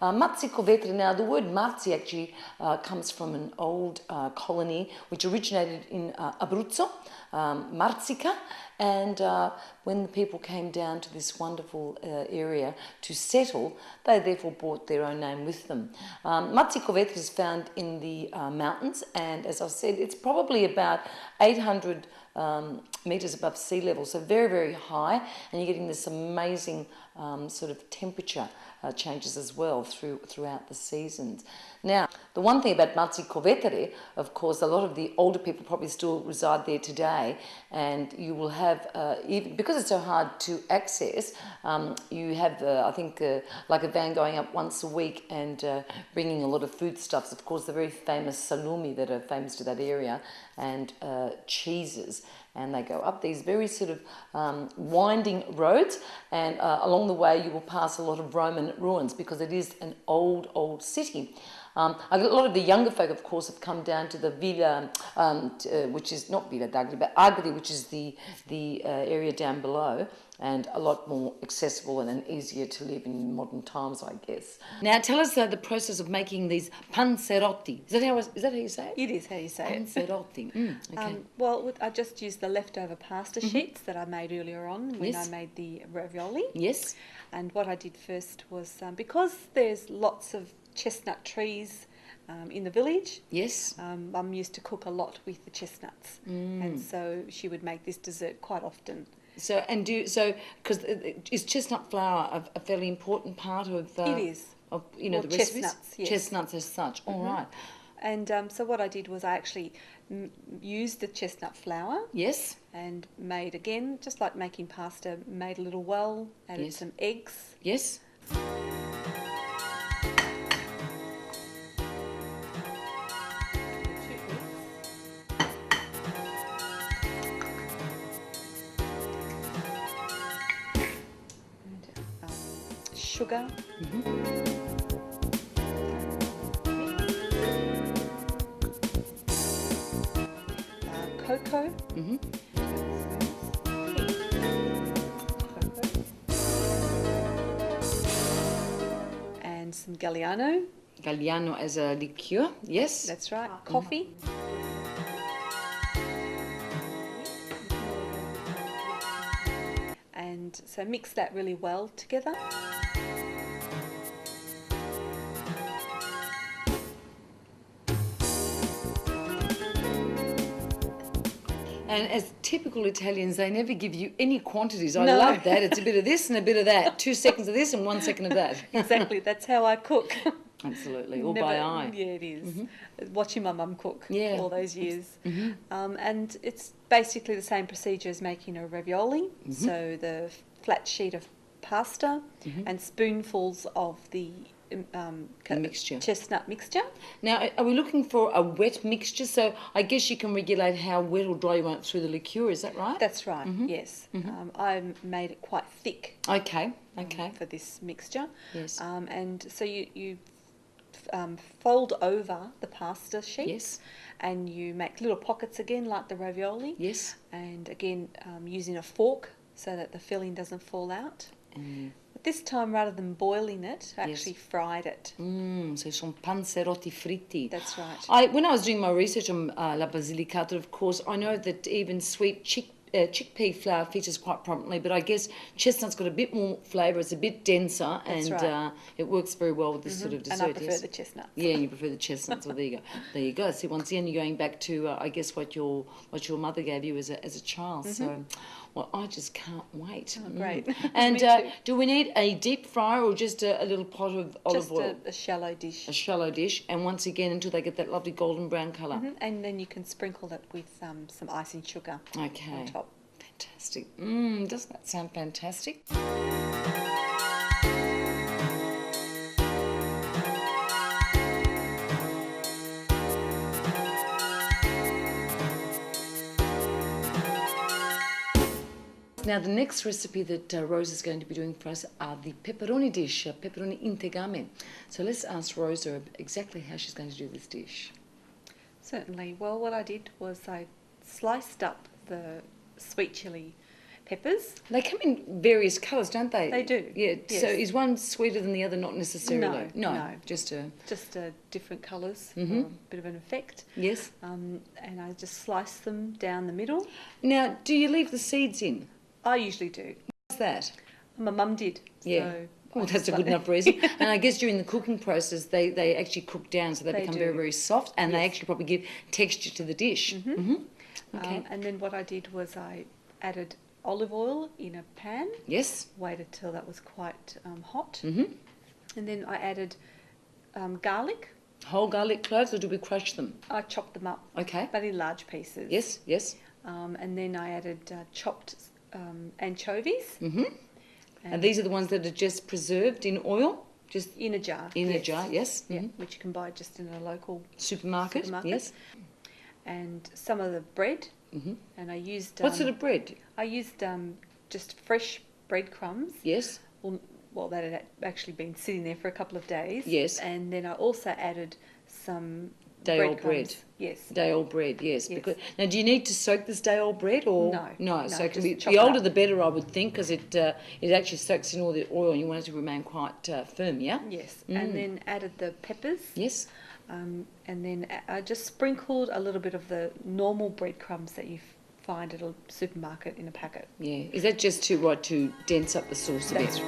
Mazzi Covetri. Now, the word Mazzi actually comes from an old colony which originated in Abruzzo, Marzica, and when the people came down to this wonderful area to settle, they therefore brought their own name with them. Mazzi Covetri is found in the mountains, and as I said, it's probably about 800 metres above sea level, so very, very high, and you're getting this amazing sort of temperature changes as well throughout the seasons. Now, the one thing about Mazzi Covetri, of course, a lot of the older people probably still reside there today, and you will have, even because it's so hard to access, you have, I think, like a van going up once a week and bringing a lot of foodstuffs. Of course, the very famous salumi that are famous to that area, and cheeses. And they go up these very sort of winding roads, and along the way you will pass a lot of Roman ruins because it is an old city. A lot of the younger folk, of course, have come down to the Villa, which is not Villa d'Agri, but Agri, which is the area down below, and a lot more accessible and easier to live in modern times, I guess. Now, tell us the process of making these Pansarotti. Is that how you say it? It is how you say it. Pansarotti. Okay. Well, I just used the leftover pasta sheets that I made earlier on when I made the ravioli. Yes. And what I did first was, because there's lots of chestnut trees in the village. Yes. Mum used to cook a lot with the chestnuts, and so she would make this dessert quite often. So because is chestnut flour a fairly important part of? It is. Of the recipes? Chestnuts, yes. Chestnuts as such. All right. And so what I did was I actually used the chestnut flour. Yes. And made, again, just like making pasta, made a little well, added some eggs. Yes. Sugar, cocoa, and some Galliano. Galliano as a liqueur, yes. That's right. Coffee. And so mix that really well together. And as typical Italians, they never give you any quantities. I love that. It's a bit of this and a bit of that. 2 seconds of this and 1 second of that. Exactly. That's how I cook. Absolutely. All by eye. Yeah, it is. Watching my mum cook all those years. And it's basically the same procedure as making a ravioli. So the flat sheet of pasta and spoonfuls of the mixture. Chestnut mixture. Now, are we looking for a wet mixture? So I guess you can regulate how wet or dry you want it through the liqueur, is that right? That's right, yes. I made it quite thick. Okay. For this mixture. Yes. And so you fold over the pasta sheet. Yes. And you make little pockets again, like the ravioli. Yes. And again, using a fork so that the filling doesn't fall out. But this time, rather than boiling it, I actually fried it. So some panzerotti fritti. That's right. When I was doing my research on La Basilicata, of course, I know that even sweet chickpea flour features quite prominently, but I guess chestnut's got a bit more flavour, it's a bit denser, and it works very well with this sort of dessert. And I prefer the chestnuts. Yeah, you prefer the chestnuts. Well, there you go. There you go. See, once again, you're going back to, I guess, what your mother gave you as a child. So, well, I just can't wait. Oh, great. And do we need a deep fryer or just a little pot of olive oil? Just a shallow dish. A shallow dish, and once again, until they get that lovely golden brown colour. And then you can sprinkle it with some icing sugar on top. Fantastic. Doesn't that sound fantastic? Now, the next recipe that Rosa is going to be doing for us are the pepperoni dish, pepperoni integame. So let's ask Rosa exactly how she's going to do this dish. Certainly. Well, what I did was I sliced up the sweet chilli peppers. They come in various colours, don't they? They do. Yeah. Yes. So is one sweeter than the other? Not necessarily. No. Just Different colours for Mm-hmm. a bit of an effect. Yes. And I just slice them down the middle. Now, do you leave the seeds in? I usually do. What's that? My mum did. Yeah. So Well, that's a good enough reason. And I guess during the cooking process, they actually cook down, so they become do. very, very soft, and they Yes. actually probably give texture to the dish. Mm-hmm. Okay. And then what I did was I added olive oil in a pan. Yes. Waited till that was quite hot. Mm-hmm. And then I added garlic. Whole garlic cloves, or do we crush them? I chopped them up, Okay. but in large pieces. Yes. Yes. And then I added chopped anchovies. Mm-hmm. And these are the ones that are just preserved in oil, just in a jar. in a jar. Yes. Yeah, Mm-hmm. which you can buy just in a local Supermarket. Yes. And some of the bread. Mm-hmm. And I used What sort of bread? I used just fresh breadcrumbs. Yes. Well, that had actually been sitting there for a couple of days. Yes. And then I also added some Day-old breadcrumbs. bread. Yes. Day-old bread, yes. Yes. Because, now, do you need to soak this day-old bread, or No, So it can just be chop the it older up. the better, I would think, because it actually soaks in all the oil, and you want it to remain quite firm. Yeah. Yes. And then added the peppers. Yes. And then I just sprinkled a little bit of the normal breadcrumbs that you find at a supermarket in a packet. Yeah. Is that just to dense up the sauce a bit? That's